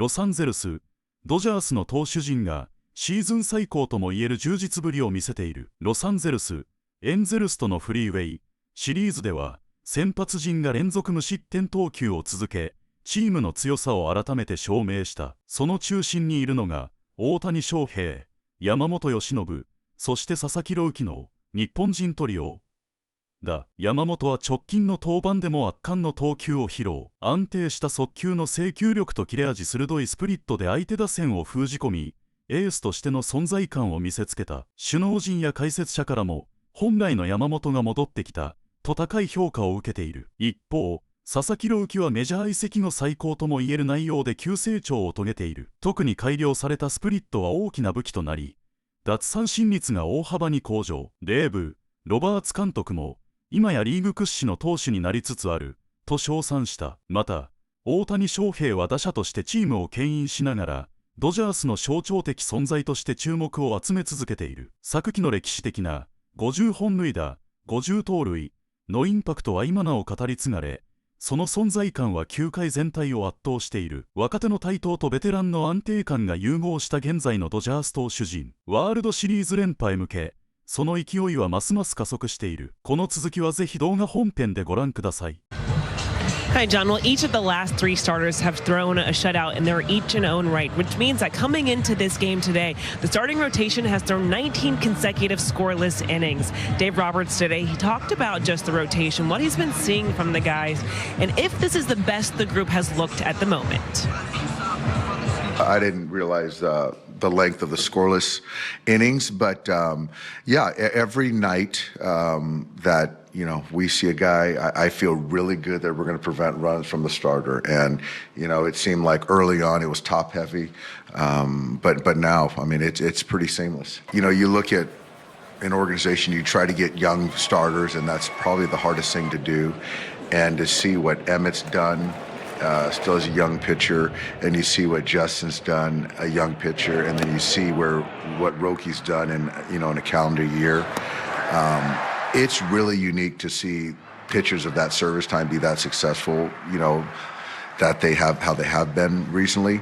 ロサンゼルス、ドジャースの投手陣がシーズン最高ともいえる充実ぶりを見せている。ロサンゼルス、エンゼルスとのフリーウェイシリーズでは先発陣が連続無失点投球を続け、チームの強さを改めて証明した。その中心にいるのが大谷翔平、山本由伸、そして佐々木朗希の日本人トリオだ。山本は直近の登板でも圧巻の投球を披露。安定した速球の制球力と切れ味鋭いスプリットで相手打線を封じ込み、エースとしての存在感を見せつけた。首脳陣や解説者からも本来の山本が戻ってきたと高い評価を受けている。一方、佐々木朗希はメジャー移籍の最高ともいえる内容で急成長を遂げている。特に改良されたスプリットは大きな武器となり、奪三振率が大幅に向上。レーブ、ロバーツ監督も今やリーグ屈指の投手になりつつあると称賛した。また、大谷翔平は打者としてチームを牽引しながら、ドジャースの象徴的存在として注目を集め続けている。昨季の歴史的な50本塁打、50盗塁のインパクトは今なお語り継がれ、その存在感は球界全体を圧倒している。若手の台頭とベテランの安定感が融合した現在のドジャース投手陣。ワールドシリーズ連覇へ向け、その勢いはますます加速している。この続きはぜひ動画本編でご覧ください。Hi, John. Well, each of the last three starters have thrown a shutout, and they're each in own right, which means that coming into this game today, the starting rotation has thrown 19 consecutive scoreless innings. Dave Roberts today, he talked about just the rotation, what he's been seeing from the guys, and if this is the best the group has looked at the moment. I didn't realize the length of the scoreless innings, but yeah, every night that we see a guy, I feel really good that we're going to prevent runs from the starter. And it seemed like early on it was top heavy, but now, I mean, it's pretty seamless. You look at an organization, you try to get young starters, and that's probably the hardest thing to do. And to see what Emmett's done. Still as a young pitcher, and you see what Justin's done, a young pitcher, and then you see what Rocky's done in a calendar year. It's really unique to see pitchers of that service time be that successful. That they have how they have been recently.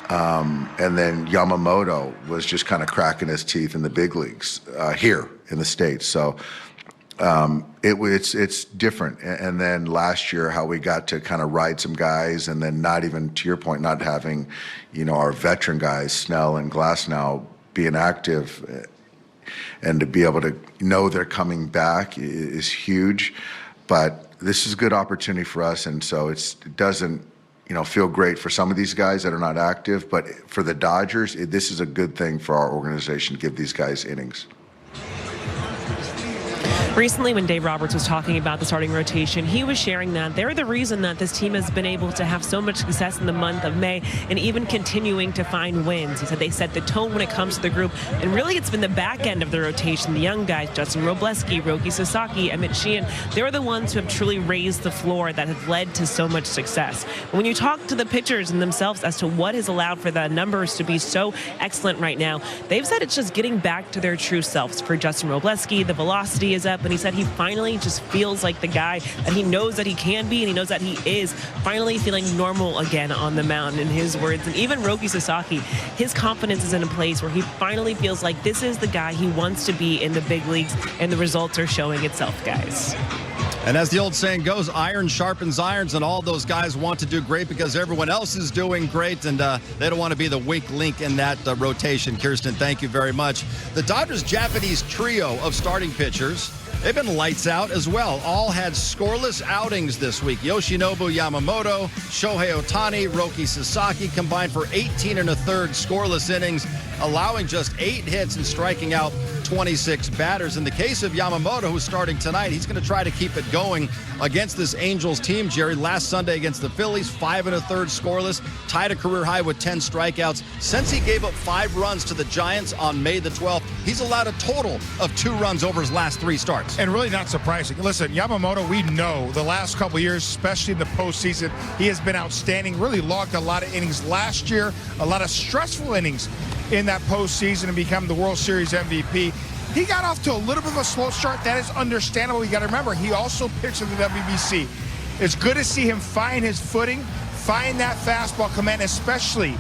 And then Yamamoto was just kind of cracking his teeth in the big leagues here in the States. So. It's different. And then last year, how we got to kind of ride some guys, and then not even, to your point, not having, our veteran guys, Snell and Glasnow, being active, and to be able to know they're coming back is huge. But this is a good opportunity for us, and so it doesn't, feel great for some of these guys that are not active. But for the Dodgers, this is a good thing for our organization to give these guys innings. Recently, when Dave Roberts was talking about the starting rotation, he was sharing that they're the reason that this team has been able to have so much success in the month of May and even continuing to find wins. He said they set the tone when it comes to the group, and really it's been the back end of the rotation, the young guys, Justin Robleski, Roki Sasaki, Emmett Sheehan. They're the ones who have truly raised the floor that have led to so much success. When you talk to the pitchers and themselves as to what has allowed for the numbers to be so excellent right now, they've said it's just getting back to their true selves. For Justin Robleski, the velocity is up, and he said he finally just feels like the guy that he knows that he can be, and he knows that he is finally feeling normal again on the mound, in his words. And even Roki Sasaki, his confidence is in a place where he finally feels like this is the guy he wants to be in the big leagues, and the results are showing itself, guys. And as the old saying goes, iron sharpens irons, and all those guys want to do great because everyone else is doing great, and they don't want to be the weak link in that rotation. Kirsten, thank you very much. The Dodgers' Japanese trio of starting pitchers, they've been lights out as well. All had scoreless outings this week. Yoshinobu Yamamoto, Shohei Ohtani, Roki Sasaki combined for 18 1/3 scoreless innings, allowing just 8 hits and striking out 26 batters. In the case of Yamamoto, who's starting tonight, he's going to try to keep it going against this Angels team, Jerry. Last Sunday against the Phillies, 5 1/3 scoreless, tied a career high with 10 strikeouts. Since he gave up 5 runs to the Giants on May the 12th, he's allowed a total of 2 runs over his last 3 starts. And really not surprising. Listen, Yamamoto, we know the last couple of years, especially in the postseason, he has been outstanding, really logged a lot of innings last year, a lot of stressful innings in that postseason, and become the World Series MVP. He got off to a little bit of a slow start. That is understandable. You got to remember, he also pitched in the WBC. It's good to see him find his footing, find that fastball command, especially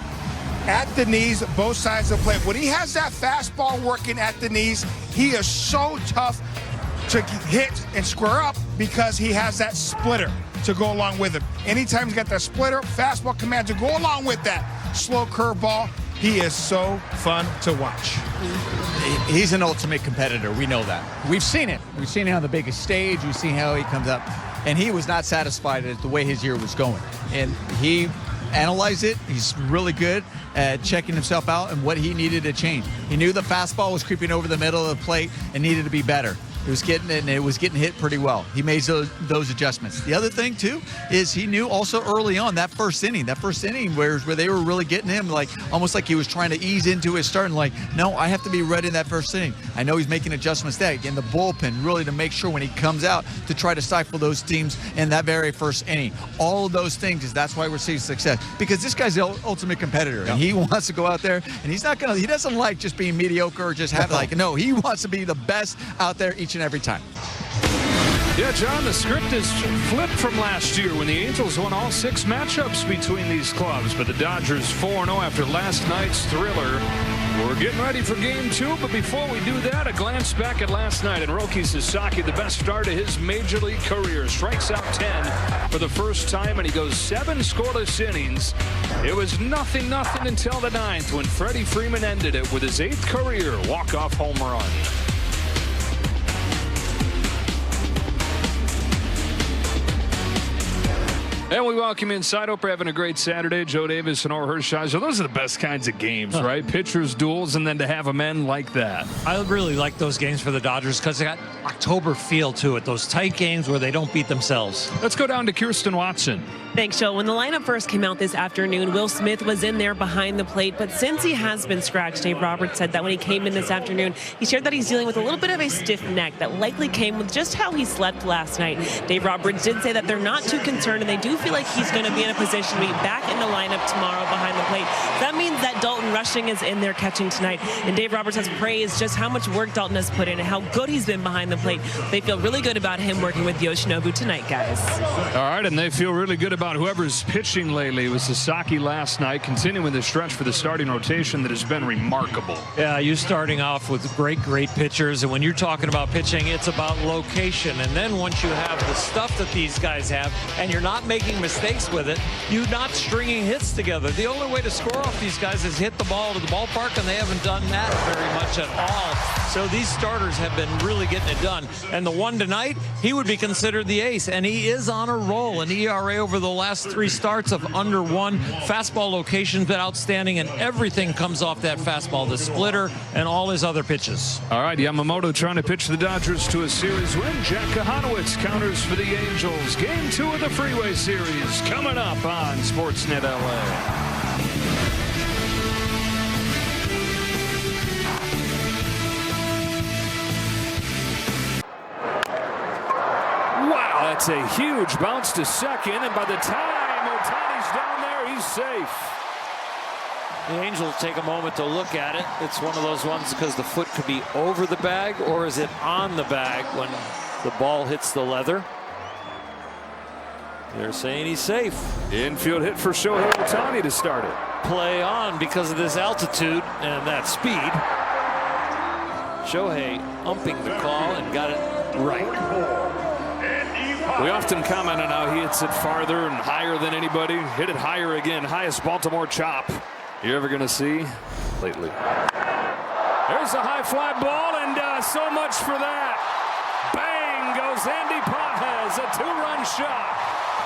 at the knees, both sides of the plate. When he has that fastball working at the knees, he is so tough to hit and square up because he has that splitter to go along with it. Anytime he's got that splitter, fastball command to go along with that slow curveball, he is so fun to watch. He's an ultimate competitor. We know that. We've seen it. We've seen it on the biggest stage. We've seen how he comes up. And he was not satisfied at the way his year was going. And he analyzed it. He's really good at checking himself out and what he needed to change. He knew the fastball was creeping over the middle of the plate and needed to be better. It was getting hit pretty well. He made those adjustments. The other thing too is he knew also early on that first inning where they were really getting him, like almost like he was trying to ease into his start and like, no, I have to be ready in that first inning. I know he's making adjustments there in the bullpen, really to make sure when he comes out to try to stifle those teams in that very first inning. All of those things is that's why we're seeing success, because this guy's the ultimate competitor. And he wants to go out there and he doesn't like just being mediocre or just have no, he wants to be the best out there each and every time. Yeah, John, the script is flipped from last year when the Angels won all 6 matchups between these clubs, but the Dodgers 4-0 after last night's thriller. We're getting ready for game 2, but before we do that, a glance back at last night. And Roki Sasaki, the best start of his major league career, strikes out 10 for the first time, and he goes 7 scoreless innings. It was 0-0 until the 9th when Freddie Freeman ended it with his 8th career walk-off home run. And we welcome inside. Hope you're having a great Saturday. Joe Davis and Or Hershiser. Those are the best kinds of games, right? Pitchers, duels, and then to have them end like that. I really like those games for the Dodgers because they got October feel to it. Those tight games where they don't beat themselves. Let's go down to Kirsten Watson. Thanks, Joe. When the lineup first came out this afternoon, Will Smith was in there behind the plate, but since he has been scratched, Dave Roberts said that when he came in this afternoon, he shared that he's dealing with a little bit of a stiff neck that likely came with just how he slept last night. Dave Roberts did say that they're not too concerned, and they do feel like he's going to be in a position to be back in the lineup tomorrow behind the plate. That means that Dalton Rushing is in there catching tonight, and Dave Roberts has praised just how much work Dalton has put in and how good he's been behind the plate. They feel really good about him working with Yoshinobu tonight, guys. All right, and they feel really good about whoever's pitching lately. It was Sasaki last night, continuing the stretch for the starting rotation that has been remarkable. Yeah, you starting off with great pitchers, and when you're talking about pitching, it's about location. And then once you have the stuff that these guys have, and you're not making mistakes with it, you're not stringing hits together. The only way to score off these guys is hit the ball to the ballpark, and they haven't done that very much at all. So these starters have been really getting it done. And the one tonight, he would be considered the ace, and he is on a roll. An ERA over the last 3 starts of under 1. Fastball location's been outstanding, and everything comes off that fastball, the splitter and all his other pitches. All right, Yamamoto trying to pitch the Dodgers to a series win. Jack Kahanowitz counters for the Angels. Game 2 of the Freeway Series coming up on Sportsnet LA. That's a huge bounce to second, and by the time Ohtani's down there, he's safe. The Angels take a moment to look at it. It's one of those ones because the foot could be over the bag, or is it on the bag when the ball hits the leather? They're saying he's safe. Infield hit for Shohei Ohtani to start it. Play on because of this altitude and that speed. Shohei umping the call and got it right. We often comment on how he hits it farther and higher than anybody. Hit it higher again. Highest Baltimore chop you're ever going to see lately. There's a high fly ball, and so much for that. Bang goes Andy Pages, a 2-run shot.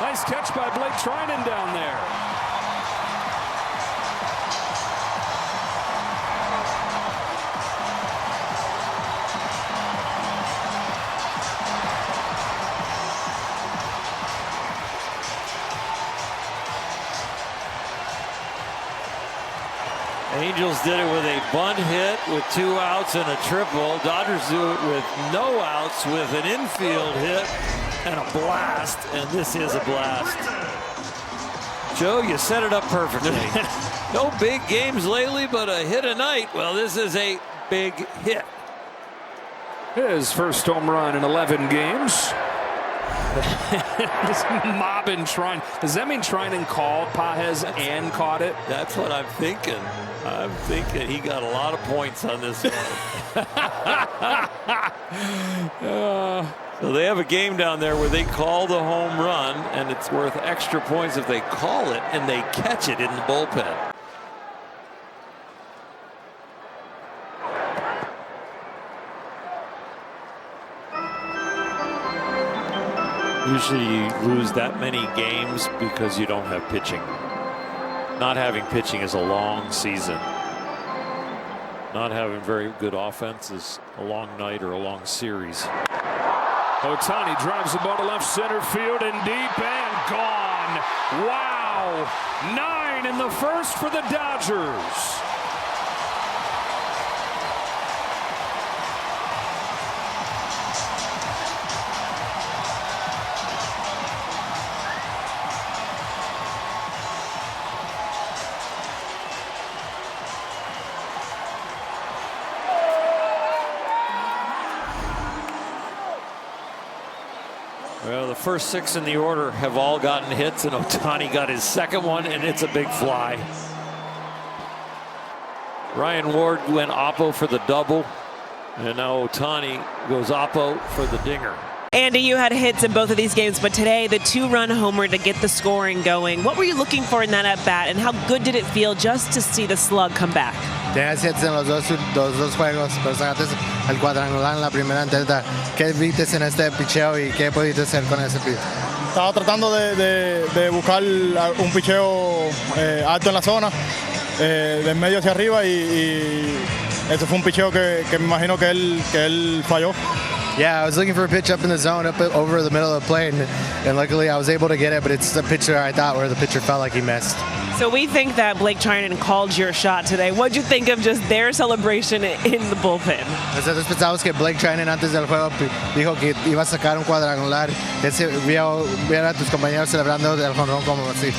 Nice catch by Blake Trinan down there. Angels did it with a bunt hit with 2 outs and a triple. Dodgers do it with no outs with an infield hit and a blast, and this is a blast. Joe, you set it up perfectly. No big games lately, but a hit a night. Well, this is a big hit. His first home run in 11 games. Just mobbing Shrine. Does that mean Shrine called Pahes and caught it? That's what I'm thinking. I'm thinking he got a lot of points on this one. So they have a game down there where they call the home run, and it's worth extra points if they call it and they catch it in the bullpen. Usually you lose that many games because you don't have pitching. Not having pitching is a long season. Not having very good offense is a long night or a long series. Ohtani drives the ball to left center field and deep and gone. Wow! 9 in the first for the Dodgers. Well, the first 6 in the order have all gotten hits, and Ohtani got his second one, and it's a big fly. Ryan Ward went oppo for the double, and now Ohtani goes oppo for the dinger. Andy, you had hits in both of these games, but today the 2-run homer to get the scoring going. What were you looking for in that at-bat, and how good did it feel just to see the slug come back? Tenías hits en los dos juegos, pero sacaste el cuadrangular en la primera entrada. ¿Qué viste en este picheo y qué pudiste hacer con ese picheo? Estaba tratando de buscar un picheo alto en la zona, del medio hacia arriba, y ese fue un picheo que me imagino que él falló. Yeah, I was looking for a pitch up in the zone, up over the middle of the plate, and luckily I was able to get it, but it's the pitcher I thought where the pitcher felt like he missed. So we think that Blake Trinan called your shot today. What'd you think of just their celebration in the bullpen? Nosotros pensamos que Blake Trinan antes del juego dijo que iba a sacar un cuadrangular. Vieron a tus compañeros celebrando el jonrón como así.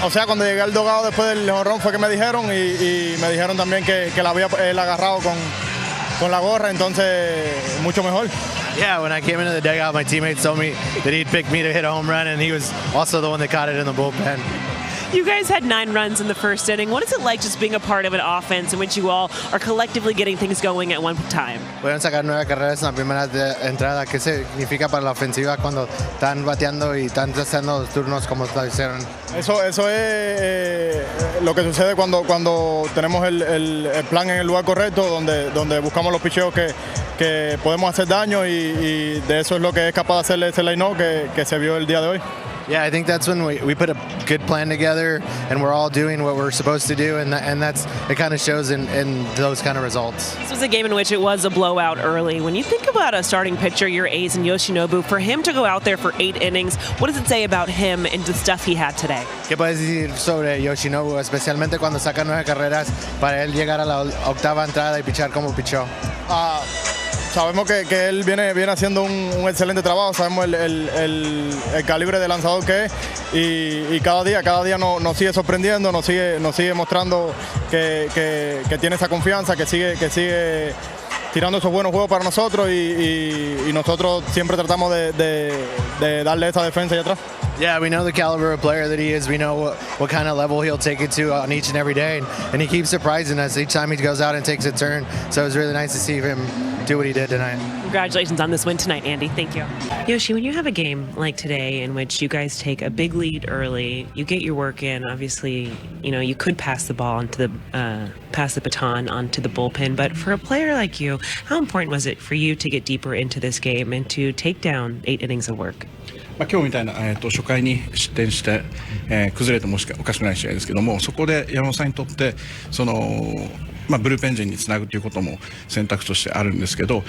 O sea, cuando llegué al dogado después del jonrón fue que me dijeron, y me dijeron también que la había él agarrado con la gorra, entonces mucho mejor. Yeah, when I came into the dugout, my teammates told me that he'd picked me to hit a home run, and he was also the one that caught it in the bullpen. You guys had 9 runs in the first inning. What is it like just being a part of an offense in which you all are collectively getting things going at one time? Pueden sacar 9 carreras en la primera entrada. ¿Qué significa para la ofensiva cuando están bateando y están haciendo los turnos como lo hicieron? Eso es lo que sucede cuando tenemos el plan en el lugar correcto, donde buscamos los picheos que podemos hacer daño, y de eso es lo que es capaz de hacerle ese line-up que se vio el día de hoy. Yeah, I think that's when we put a good plan together, and we're all doing what we're supposed to do, and it kind of shows in those kind of results. This was a game in which it was a blowout early. When you think about a starting pitcher, your ace in Yoshinobu, for him to go out there for 8 innings, what does it say about him and the stuff he had today? ¿Qué puedes decir sobre Yoshinobu, especialmente cuando saca 9 carreras, para él llegar a la 8ª entrada y pichar como pichó? Sabemos que él viene haciendo un excelente trabajo, sabemos el calibre de lanzador que es, y cada día nos sigue sorprendiendo, nos sigue mostrando que tiene esa confianza, que sigue tirando esos buenos juegos para nosotros, y nosotros siempre tratamos de darle esa defensa allá atrás. Yeah, we know the caliber of player that he is. We know what kind of level he'll take it to on each and every day, and he keeps surprising us each time he goes out and takes a turn. So it was really nice to see him do what he did tonight. Congratulations on this win tonight, Andy. Thank you. Yoshi, when you have a game like today in which you guys take a big lead early, you get your work in. Obviously, you could pass the ball pass the baton onto the bullpen. But for a player like you, how important was it for you to get deeper into this game and to take down 8 innings of work? 今日みたいな、初回に失点して、崩れてもおかしくない試合ですけども、そこで山本さんにとってブルペン陣につなぐということも選択としてあるんですけど、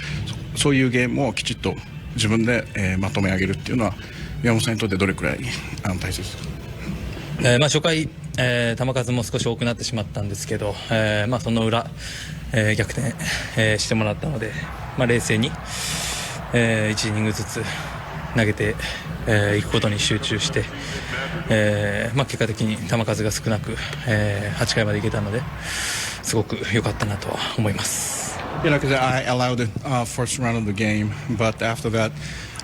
そういうゲームをきちっと自分で、まとめ上げるっていうのは山本さんにとってどれくらい大切ですか？初回、球数も少し多くなってしまったんですけど、その裏、逆転、してもらったので、冷静に、1イニングずつ投げていくことに集中して、結果的に球数が少なく、8回までいけたのですごく良かったなとは思います。Because I allowed the first round of the game, but after that,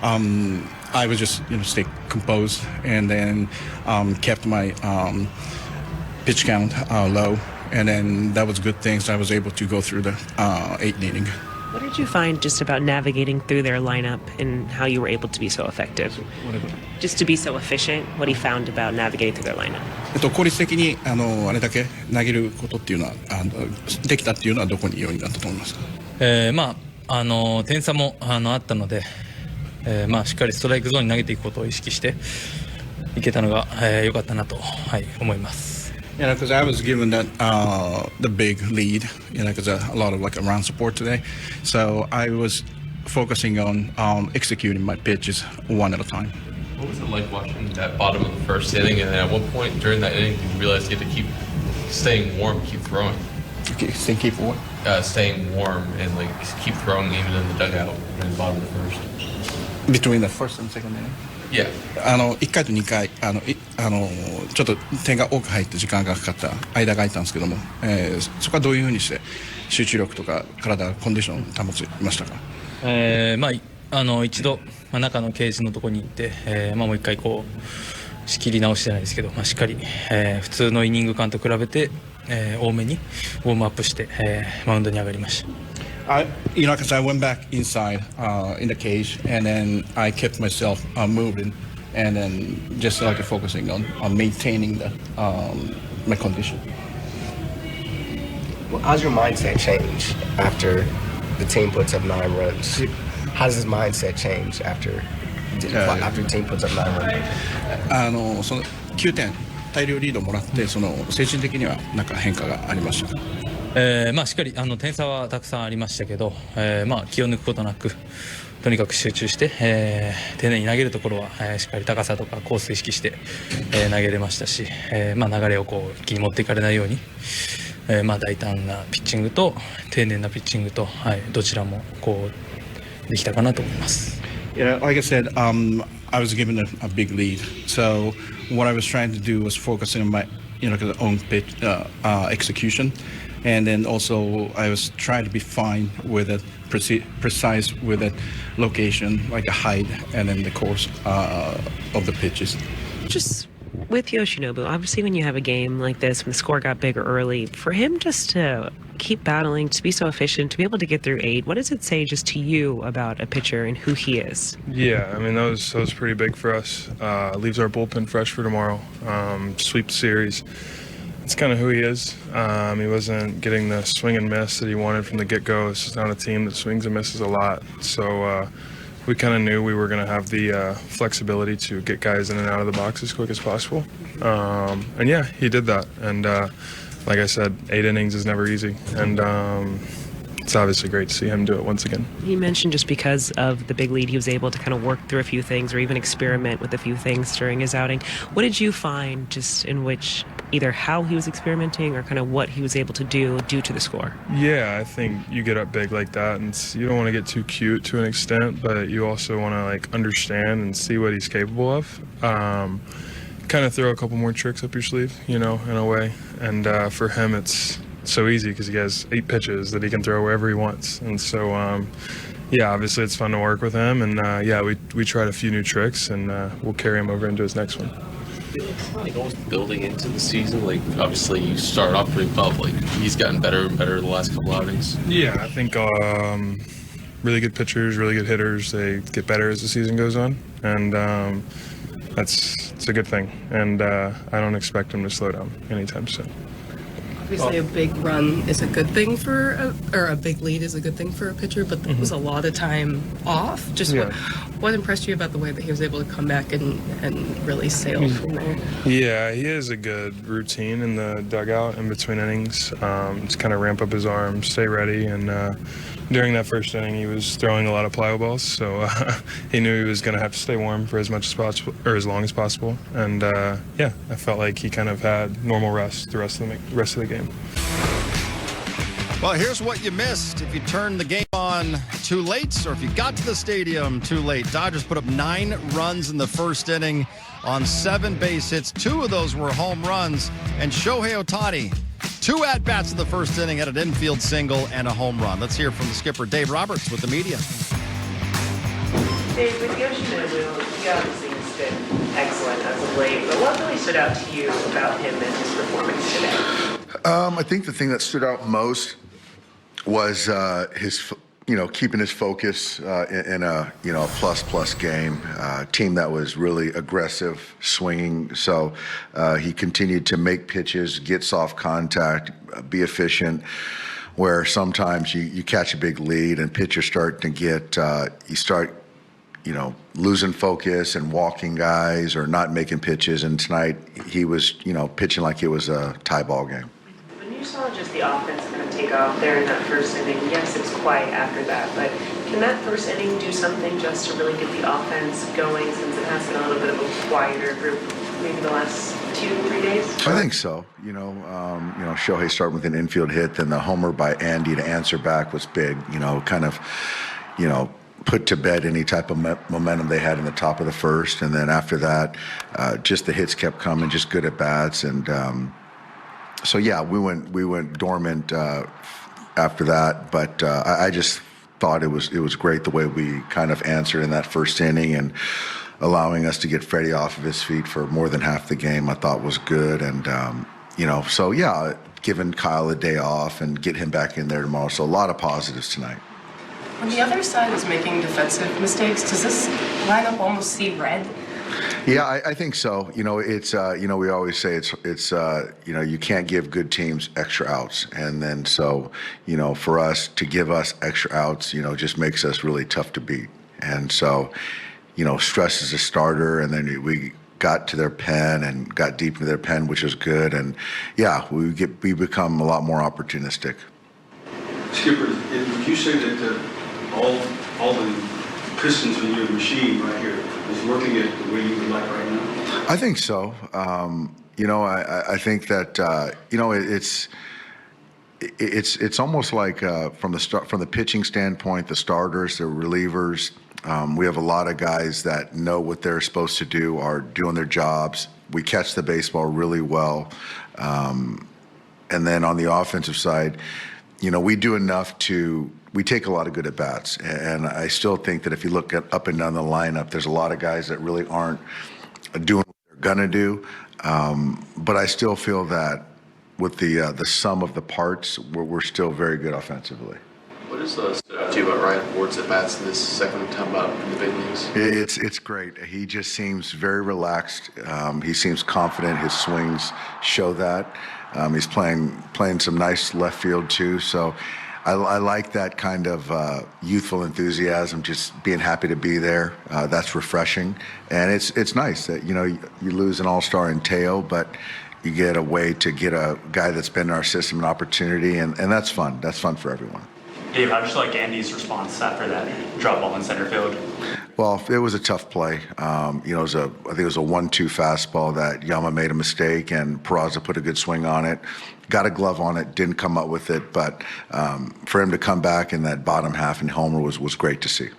I was just stay composed and then kept my pitch count low, and then that was good things. I was able to go through the 8th inning. What did you find just about navigating through their lineup and how you were able to be so effective? Just to be so efficient, what he found about navigating through their lineup? 効率的にあれだけ投げることっていうのはできたっていうのはどこに要因だったと思いますか？点差もあったので、しっかりストライクゾーンに投げていくことを意識していけたのが良かったなと思います。Because I was given that the big lead, because a lot of around support today, so I was focusing on executing my pitches one at a time. What was it like watching that bottom of the first inning, and at what point during that inning did you realize you had to keep staying warm, keep throwing? Keep what? Staying warm and keep throwing even in the dugout in the bottom of the first. Between the first and second inning? Yeah. 1回と2回ちょっと点が多く入って時間がかかった間が空いたんですけども、そこはどういうふうにして集中力とか体コンディションを保ちましたか？一度中のケージのところに行って、もう一回仕切り直しじゃないですけど、しっかり、普通のイニング間と比べて、多めにウォームアップして、マウンドに上がりました。Because I went back inside in the cage, and then I kept myself moving, and then just focusing on maintaining the my condition. Well, how's your mindset change after the team puts up 9 runs? How does his mindset change after the team puts up 9 runs? その9点大量リードもらって精神的には何か変化がありましたか？しっかり点差はたくさんありましたけど、気を抜くことなくとにかく集中して、丁寧に投げるところは、しっかり高さとかコース意識して、投げれましたし、流れを一気に持っていかれないように、大胆なピッチングと丁寧なピッチングと、どちらもできたかなと思います。Yeah, like I said, I was given a big lead, so what I was trying to do was focusing on my own pitch execution. And then also I was trying to be fine with it, precise with it, location, like a height, and then the course of the pitches. Just with Yoshinobu, obviously when you have a game like this, when the score got bigger early, for him just to keep battling, to be so efficient, to be able to get through 8, what does it say just to you about a pitcher and who he is? Yeah, I mean, that was pretty big for us. Leaves our bullpen fresh for tomorrow. Sweep the series. It's kind of who he is. He wasn't getting the swing and miss that he wanted from the get-go. This is not a team that swings and misses a lot. So we kind of knew we were going to have the flexibility to get guys in and out of the box as quick as possible. And yeah, he did that. And like I said, 8 innings is never easy. And it's obviously great to see him do it once again. You mentioned just because of the big lead, he was able to kind of work through a few things or even experiment with a few things during his outing. What did you find just in which either how he was experimenting or kind of what he was able to do due to the score? Yeah, I think you get up big like that and you don't want to get too cute to an extent, but you also want to understand and see what he's capable of. Kind of throw a couple more tricks up your sleeve, in a way. And for him, it's so easy because he has 8 pitches that he can throw wherever he wants. And so, yeah, obviously it's fun to work with him. And yeah, we tried a few new tricks and we'll carry him over into his next one. Almost building into the season, obviously you start off pretty tough. He's gotten better and better the last couple outings. Yeah, I think really good pitchers, really good hitters, they get better as the season goes on. And it's a good thing. And I don't expect him to slow down anytime soon. Obviously, a big run is a good thing or a big lead is a good thing for a pitcher, but there was a lot of time off. Just what impressed you about the way that he was able to come back and really sail from there? Yeah, he has a good routine in the dugout in between innings. Just kind of ramp up his arm, stay ready, and during that first inning, he was throwing a lot of plyo balls, so he knew he was going to have to stay warm for as much as possible, or as long as possible. And yeah, I felt like he kind of had normal rest the rest of the game. Well, here's what you missed if you turned the game on too late, or if you got to the stadium too late. Dodgers put up 9 runs in the first inning on 7 base hits. 2 of those were home runs, and Shohei Ohtani, 2 at-bats in the first inning, had an infield single and a home run. Let's hear from the skipper, Dave Roberts, with the media. Dave, with Yoshinobu, he obviously has been excellent as of late, but what really stood out to you about him and his performance today? I think the thing that stood out most was his, keeping his focus in a, plus game, team that was really aggressive, swinging. So he continued to make pitches, get soft contact, be efficient, where sometimes you catch a big lead and pitchers start to get, losing focus and walking guys or not making pitches. And tonight he was, pitching like it was a tie ball game. When you saw just the offense kind of take off there in that first inning, yes, it's quiet after that, but can that first inning do something just to really get the offense going since it has been a little bit of a quieter group maybe the last 2-3 days? I think so. Shohei started with an infield hit, then the homer by Andy to answer back was big, put to bed any type of momentum they had in the top of the first. And then after that, just the hits kept coming, just good at bats. And we went dormant after that. But I just thought it was great the way we kind of answered in that first inning, and allowing us to get Freddie off of his feet for more than half the game I thought was good. And, giving Kyle a day off and get him back in there tomorrow. So a lot of positives tonight. When the other side is making defensive mistakes, does this lineup almost see red? Yeah, I think so. It's we always say it's you can't give good teams extra outs, and then so for us to give us extra outs, just makes us really tough to beat. And so, stress is a starter, and then we got to their pen and got deep into their pen, which was good. And we become a lot more opportunistic. Skipper, would you say that all the pistons in your machine right here is working at the way you would like right now? I think so. I think that it's almost like from the pitching standpoint, the starters, the relievers. We have a lot of guys that know what they're supposed to do, are doing their jobs. We catch the baseball really well, and then on the offensive side, we do enough we take a lot of good at bats, and I still think that if you look at up and down the lineup, there's a lot of guys that really aren't doing what they're gonna do. But I still feel that with the sum of the parts, we're still very good offensively. What is stood out to you about Ryan Ward's at bats this second time out in the big leagues? It's great. He just seems very relaxed. He seems confident. His swings show that. He's playing some nice left field too. So I like that kind of youthful enthusiasm, just being happy to be there. That's refreshing, and it's nice that you lose an all-star in Teo, but you get a way to get a guy that's been in our system an opportunity, and that's fun. That's fun for everyone. Dave, how did you like Andy's response after that drop ball in center field? Well, it was a tough play. I think it was a 1-2 fastball that Yama made a mistake, and Peraza put a good swing on it. Got a glove on it, didn't come up with it, but for him to come back in that bottom half and homer was great to see.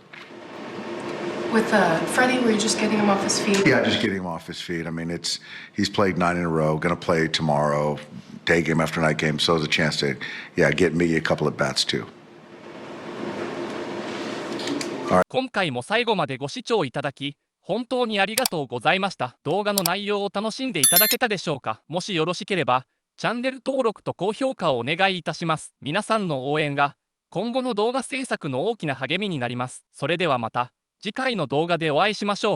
With Freddie, were you just getting him off his feet? Yeah, just getting him off his feet. I mean, he's played 9 in a row, going to play tomorrow, day game after night game, so it's a chance to, get me a couple of bats too. 今回も最後までご視聴いただき本当にありがとうございました。動画の内容を楽しんでいただけたでしょうか。もしよろしければチャンネル登録と高評価をお願いいたします。皆さんの応援が今後の動画制作の大きな励みになります。それではまた次回の動画でお会いしましょう。